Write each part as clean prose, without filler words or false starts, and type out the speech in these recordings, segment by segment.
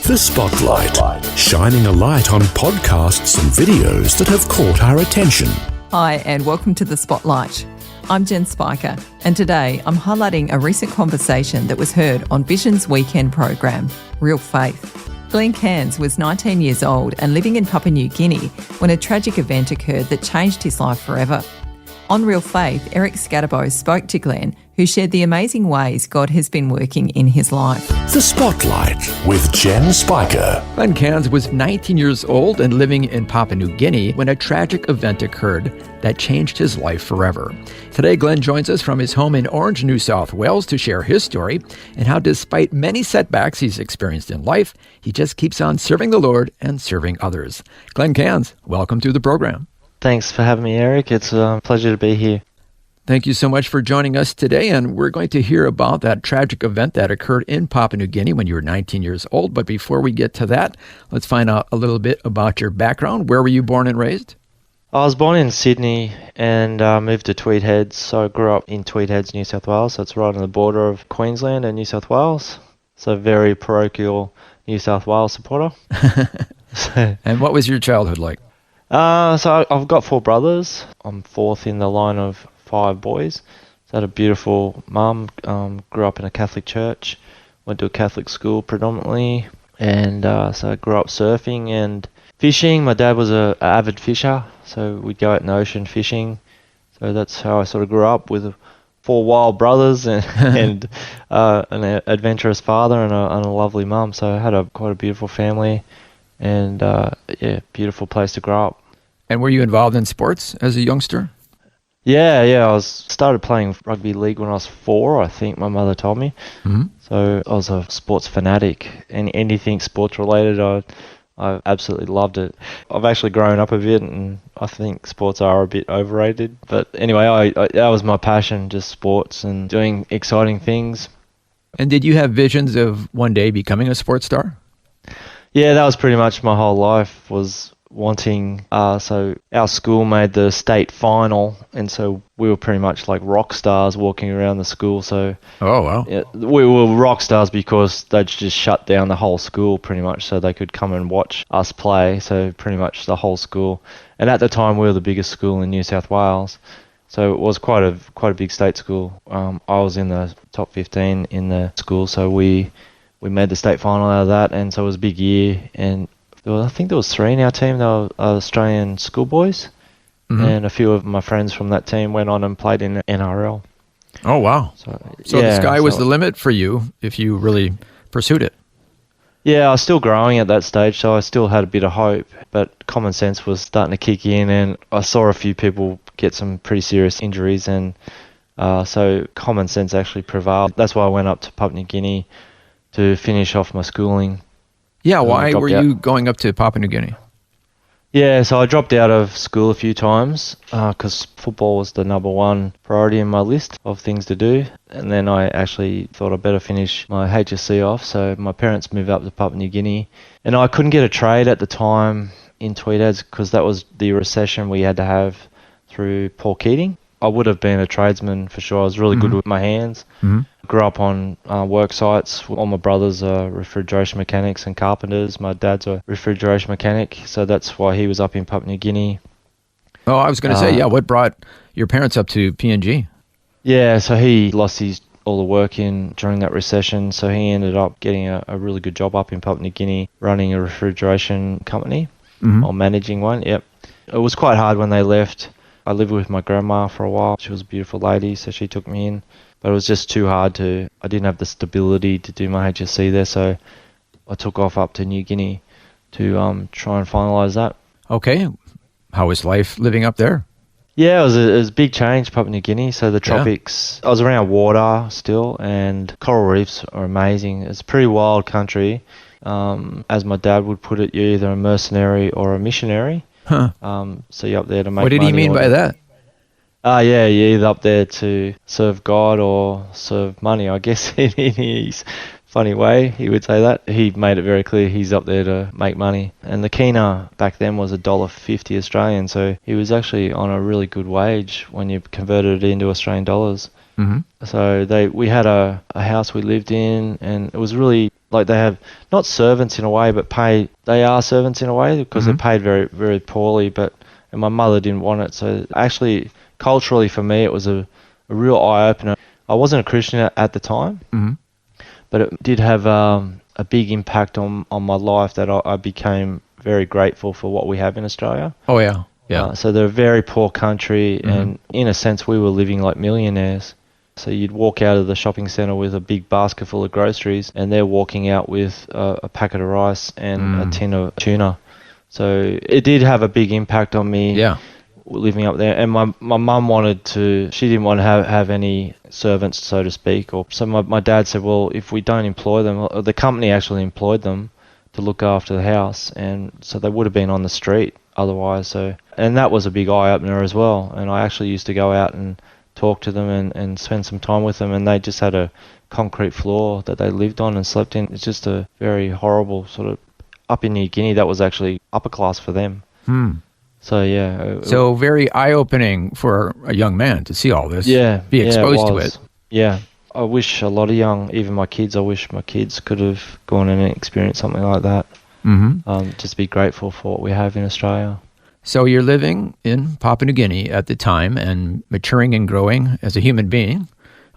The Spotlight, shining a light on podcasts and videos that have caught our attention. Hi, and welcome to The Spotlight. I'm Jen Spiker, and today I'm highlighting a recent conversation that was heard on Vision's weekend program, Real Faith. Glen Cairns was 19 years old and living in Papua New Guinea when a tragic event occurred that changed his life forever. On Real Faith, Eric Scatterbo spoke to Glen, who shared the amazing ways God has been working in his life. The Spotlight with Jen Spiker. Glen Cairns was 19 years old and living in Papua New Guinea when a tragic event occurred that changed his life forever. Today, Glen joins us from his home in Orange, New South Wales to share his story and how, despite many setbacks he's experienced in life, he just keeps on serving the Lord and serving others. Glen Cairns, welcome to the program. Thanks for having me, Eric. It's a pleasure to be here. Thank you so much for joining us today, and we're going to hear about that tragic event that occurred in Papua New Guinea when you were 19 years old. But before we get to that, let's find out a little bit about your background. Where were you born and raised? I was born in Sydney and moved to Tweed Heads. So I grew up in Tweed Heads, New South Wales. So it's right on the border of Queensland and New South Wales. So very parochial New South Wales supporter. And what was your childhood like? So I've got four brothers. I'm fourth in the line of five boys. So I had a beautiful mum, grew up in a Catholic church, went to a Catholic school predominantly, and so I grew up surfing and fishing. My dad was an avid fisher, so we'd go out in the ocean fishing. So that's how I sort of grew up, with four wild brothers and, an adventurous father and a lovely mum. So I had quite a beautiful family. And beautiful place to grow up. And were you involved in sports as a youngster? Yeah. I started playing rugby league when I was 4, I think my mother told me. Mm-hmm. So I was a sports fanatic, and anything sports related, I absolutely loved it. I've actually grown up a bit, and I think sports are a bit overrated. But anyway, that was my passion, just sports and doing exciting things. And did you have visions of one day becoming a sports star? Yeah, that was pretty much my whole life, was wanting, so our school made the state final, and so we were pretty much like rock stars walking around the school. So oh wow, yeah, we were rock stars because they'd just shut down the whole school pretty much, so they could come and watch us play. So pretty much the whole school, and at the time we were the biggest school in New South Wales, so it was quite a big state school. I was in the top 15 in the school, so we made the state final out of that, and so it was a big year. And I think there was 3 in our team. They were Australian schoolboys, mm-hmm. and a few of my friends from that team went on and played in NRL. Oh, wow. So the sky was the limit for you if you really pursued it. Yeah, I was still growing at that stage, so I still had a bit of hope, but common sense was starting to kick in, and I saw a few people get some pretty serious injuries, and so common sense actually prevailed. That's why I went up to Papua New Guinea to finish off my schooling. Yeah, why were you going up to Papua New Guinea? Yeah, so I dropped out of school a few times because football was the number one priority in my list of things to do. And then I actually thought I'd better finish my HSC off, so my parents moved up to Papua New Guinea. And I couldn't get a trade at the time in Tweed Heads because that was the recession we had to have through Paul Keating. I would have been a tradesman for sure. I was really good with my hands. Mm-hmm. Grew up on work sites. All my brothers are refrigeration mechanics and carpenters. My dad's a refrigeration mechanic, so that's why he was up in Papua New Guinea. Oh, I was going to say, what brought your parents up to PNG? Yeah, so he lost all the work in during that recession, so he ended up getting a really good job up in Papua New Guinea, running a refrigeration company, mm-hmm. or managing one. Yep. It was quite hard when they left. I lived with my grandma for a while. She was a beautiful lady, so she took me in. But it was just too hard I didn't have the stability to do my HSC there, so I took off up to New Guinea to try and finalise that. Okay. How was life living up there? Yeah, it was a big change, Papua New Guinea. So the tropics, I was around water still, and coral reefs are amazing. It's a pretty wild country. As my dad would put it, you're either a mercenary or a missionary. Huh. So you're up there to make money. What did he mean by that? Yeah, you're either up there to serve God or serve money, I guess, in his funny way. He would say that. He made it very clear he's up there to make money. And the kina back then was $1.50 Australian, so he was actually on a really good wage when you converted it into Australian dollars. Mm-hmm. So we had a house we lived in, and it was really Like they have not servants in a way, but they are servants in a way because they're paid very, very poorly. And my mother didn't want it. So actually, culturally for me, it was a real eye opener. I wasn't a Christian at the time, but it did have a big impact on my life that I became very grateful for what we have in Australia. Oh yeah, yeah. So they're a very poor country, and in a sense, we were living like millionaires. So you'd walk out of the shopping centre with a big basket full of groceries, and they're walking out with a packet of rice and a tin of tuna. So it did have a big impact on me living up there. And my mum she didn't want to have any servants, so to speak. So my dad said, well, if we don't employ them, the company actually employed them to look after the house. And so they would have been on the street otherwise. And that was a big eye-opener as well. And I actually used to go out and talk to them and spend some time with them, and they just had a concrete floor that they lived on and slept in. It's just a very horrible sort of, up in New Guinea, that was actually upper class for them. So yeah. So very eye-opening for a young man to see all this. Yeah. Be exposed to it. Yeah. I wish a lot of I wish my kids could have gone and experienced something like that. Just be grateful for what we have in Australia. So you're living in Papua New Guinea at the time and maturing and growing as a human being.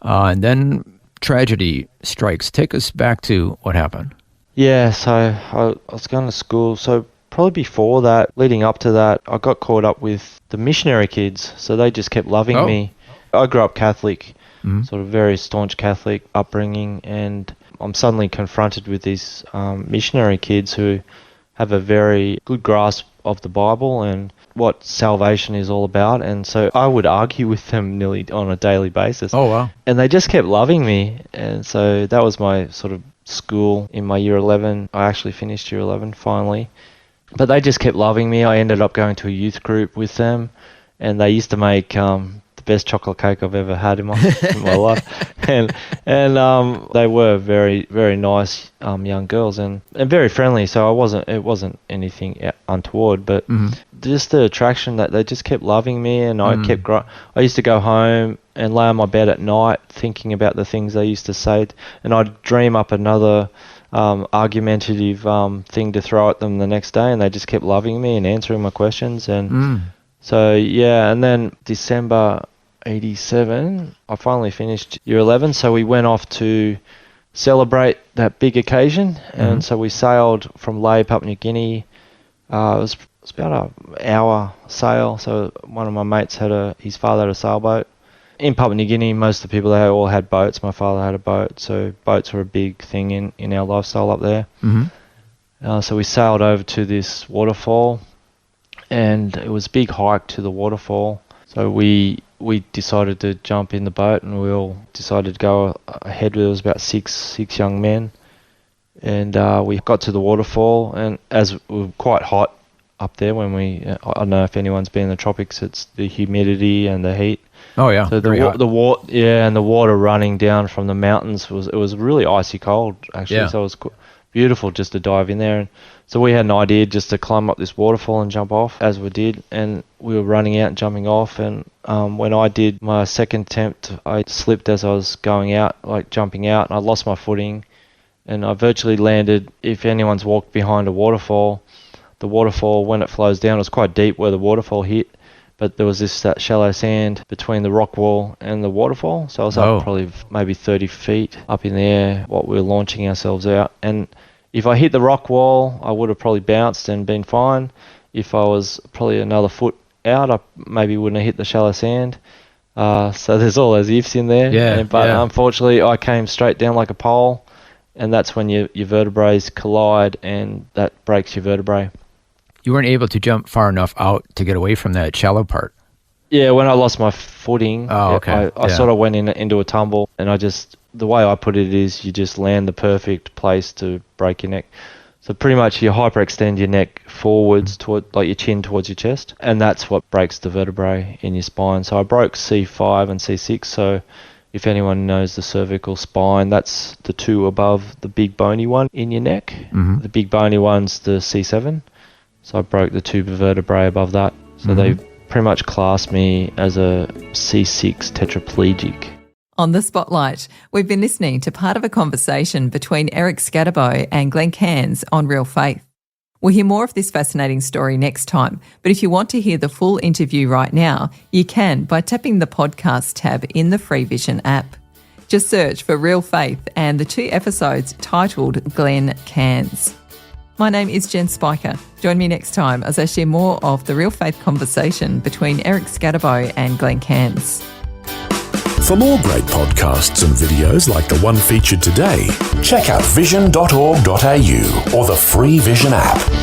And then tragedy strikes. Take us back to what happened. Yeah, so I was going to school. So probably before that, leading up to that, I got caught up with the missionary kids. So they just kept loving me. I grew up Catholic, sort of very staunch Catholic upbringing. And I'm suddenly confronted with these missionary kids who have a very good grasp of the Bible and what salvation is all about. And so I would argue with them nearly on a daily basis. Oh, wow. And they just kept loving me. And so that was my sort of school in my year 11. I actually finished year 11 finally. But they just kept loving me. I ended up going to a youth group with them, and they used to make the best chocolate cake I've ever had in my life. And they were very, very nice young girls and very friendly. So it wasn't anything untoward, but just the attraction that they just kept loving me, and I used to go home and lay on my bed at night thinking about the things they used to say, and I'd dream up another argumentative thing to throw at them the next day, and they just kept loving me and answering my questions. And so yeah, and then December 87, I finally finished year 11, so we went off to celebrate that big occasion, and so we sailed from Lae, Papua New Guinea. It was about an hour sail, so one of my mates his father had a sailboat. In Papua New Guinea, most of the people there all had boats. My father had a boat, so boats were a big thing in our lifestyle up there. So we sailed over to this waterfall, and it was a big hike to the waterfall. So we decided to jump in the boat, and we all decided to go ahead. There was about six young men, and we got to the waterfall, and as we were quite hot up there when I don't know if anyone's been in the tropics, it's the humidity and the heat. Oh yeah, so the water running down from the mountains was really icy cold actually. Yeah. So it was beautiful just to dive in there. And so we had an idea just to climb up this waterfall and jump off, as we did, and we were running out and jumping off. And when I did my second attempt, I slipped as I was going out, like jumping out, and I lost my footing, and I virtually landed. If anyone's walked behind a waterfall, the waterfall, when it flows down, it was quite deep where the waterfall hit, but there was that shallow sand between the rock wall and the waterfall. So I was up probably maybe 30 feet up in the air while we were launching ourselves out. And if I hit the rock wall, I would have probably bounced and been fine. If I was probably another foot out, I maybe wouldn't have hit the shallow sand. So there's all those ifs in there. But unfortunately, I came straight down like a pole, and that's when your vertebrae collide, and that breaks your vertebrae. You weren't able to jump far enough out to get away from that shallow part. Yeah, when I lost my footing, I sort of went into a tumble, and the way I put it is you just land the perfect place to break your neck. So pretty much you hyperextend your neck forwards toward, like your chin towards your chest, and that's what breaks the vertebrae in your spine. So I broke C5 and C6, so if anyone knows the cervical spine, that's the two above the big bony one in your neck. The big bony one's the C7. So I broke the two vertebrae above that. So they pretty much classed me as a C6 tetraplegic. On The Spotlight, we've been listening to part of a conversation between Eric Scatterbo and Glen Cairns on Real Faith. We'll hear more of this fascinating story next time, but if you want to hear the full interview right now, you can by tapping the podcast tab in the Free Vision app. Just search for Real Faith and the 2 episodes titled Glen Cairns. My name is Jen Spiker. Join me next time as I share more of the Real Faith conversation between Eric Scatterbo and Glen Cairns. For more great podcasts and videos like the one featured today, check out vision.org.au or the Free Vision app.